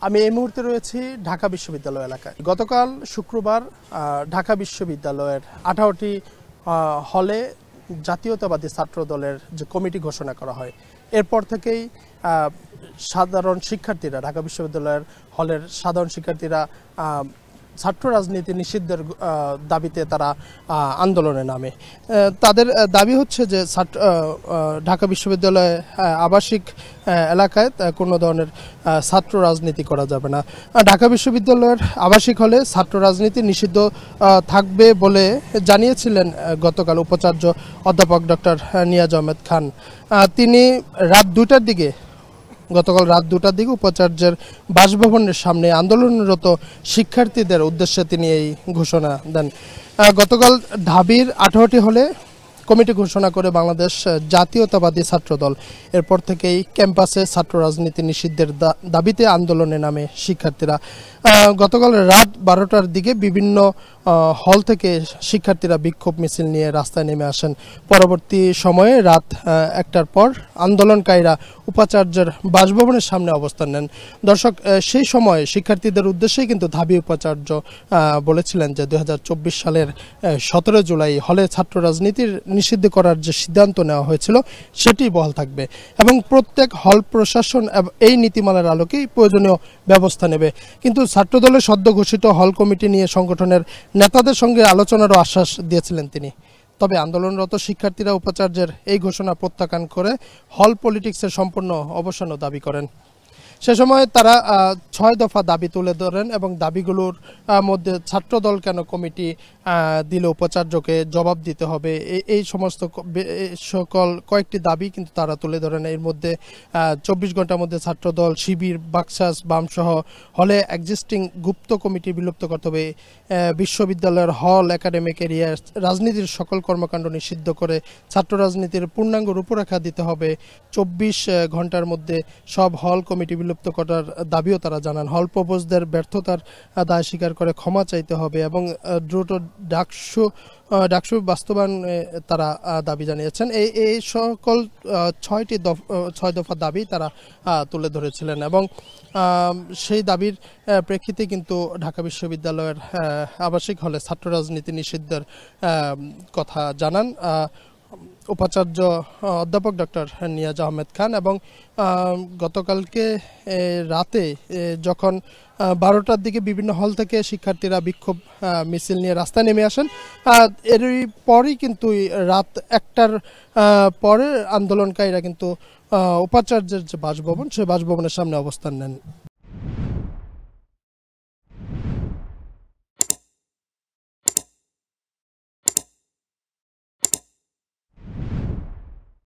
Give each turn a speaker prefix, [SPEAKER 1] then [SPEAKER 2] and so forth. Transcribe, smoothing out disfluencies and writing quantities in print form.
[SPEAKER 1] আমি এই মুহূর্তে রয়েছি ঢাকা বিশ্ববিদ্যালয় এলাকায়। গতকাল শুক্রবার ঢাকা বিশ্ববিদ্যালয়ের 18টি হলে জাতীয়তাবাদী ছাত্র দলের যে কমিটি ঘোষণা করা হয়, এরপর থেকেই সাধারণ শিক্ষার্থীরা, ঢাকা বিশ্ববিদ্যালয়ের হলের সাধারণ শিক্ষার্থীরা ছাত্র রাজনীতি নিষিদ্ধের দাবিতে তারা আন্দোলনে নামে। তাদের দাবি হচ্ছে যে ঢাকা বিশ্ববিদ্যালয়ে আবাসিক এলাকায় কোনো ধরনের ছাত্র রাজনীতি করা যাবে না। ঢাকা বিশ্ববিদ্যালয়ের আবাসিক হলে ছাত্র রাজনীতি নিষিদ্ধ থাকবে বলে জানিয়েছিলেন গতকাল উপাচার্য অধ্যাপক ডক্টর নিয়াজ আহমেদ খান। তিনি গতকাল রাত 2টার দিকে উপাচার্যের বাসভবনের সামনে আন্দোলনরত শিক্ষার্থীদের উদ্দেশ্যে তিনি এই ঘোষণা দেন। গতকাল ঢাবির 18টি হলে কমিটি ঘোষণা করে বাংলাদেশ জাতীয়তাবাদী ছাত্র দল। এরপর থেকেই ক্যাম্পাসে ছাত্র রাজনীতি নিষিদ্ধের দাবিতে আন্দোলনে নামে শিক্ষার্থীরা। গতকাল রাত 12টার দিকে বিভিন্ন হল থেকে শিক্ষার্থীরা বিক্ষোভ মিছিল নিয়ে রাস্তায় নেমে আসেন। পরবর্তী সময়ে রাত 1টার পর আন্দোলনকারীরা উপাচার্যের বাসভবনের সামনে অবস্থান নেন। দর্শক, সেই সময় শিক্ষার্থীদের উদ্দেশ্যেই কিন্তু ঢাবি উপাচার্য বলেছিলেন যে 2024 সালের 17 জুলাই হলে ছাত্র রাজনীতির নিষিদ্ধ করার যে সিদ্ধান্ত নেওয়া হয়েছিল সেটি বহাল থাকবে এবং প্রত্যেক হল প্রশাসন এই নীতিমালার আলোকেই প্রয়োজনীয় ব্যবস্থা নেবে। কিন্তু ছাত্রদলের সদ্য ঘোষিত হল কমিটি নিয়ে সংগঠনের নেতাদের সঙ্গে আলোচনারও আশ্বাস দিয়েছিলেন তিনি। তবে আন্দোলনরত শিক্ষার্থীরা উপাচার্যের এই ঘোষণা প্রত্যাখ্যান করে হল পলিটিক্সের সম্পূর্ণ অবসানও দাবি করেন। সে সময় তারা 6 দফা দাবি তুলে ধরেন এবং দাবিগুলোর মধ্যে ছাত্রদল কেন কমিটি দিলে উপাচার্যকে জবাব দিতে হবে, এই সমস্ত সকল কয়েকটি দাবি কিন্তু তারা তুলে ধরেন। এর মধ্যে 24 ঘন্টার মধ্যে ছাত্রদল, শিবির, বাকশাস, বামসহ হলে এক্সিস্টিং গুপ্ত কমিটি বিলুপ্ত করতে হবে, বিশ্ববিদ্যালয়ের হল, একাডেমিক এরিয়া, রাজনীতির সকল কর্মকাণ্ড নিষিদ্ধ করে ছাত্র রাজনীতির পূর্ণাঙ্গ রূপরেখা দিতে হবে, 24 ঘন্টার মধ্যে সব হল কমিটি বিলুপ্ত করার দাবিও তারা জানান, হল প্রপোজদের ব্যর্থতার দায় স্বীকার করে ক্ষমা চাইতে হবে এবং দ্রুত ডাকসু বাস্তবায়ন তারা দাবি জানিয়েছেন। এই সকল 6 দফা দাবি তারা তুলে ধরেছিলেন এবং সেই দাবির প্রেক্ষিতে কিন্তু ঢাকা বিশ্ববিদ্যালয়ের আবাসিক হলে ছাত্র রাজনীতি নিষিদ্ধের কথা জানান উপাচার্য অধ্যাপক ডক্টর নিয়াজ আহমেদ খান। এবং গতকালকে রাতে যখন 12টার দিকে বিভিন্ন হল থেকে শিক্ষার্থীরা বিক্ষোভ মিছিল নিয়ে রাস্তায় নেমে আসেন, এরই পরই কিন্তু রাত 1টার পরে আন্দোলনকারীরা কিন্তু উপাচার্যের যে বাসভবন, সেই বাসভবনের সামনে অবস্থান নেন।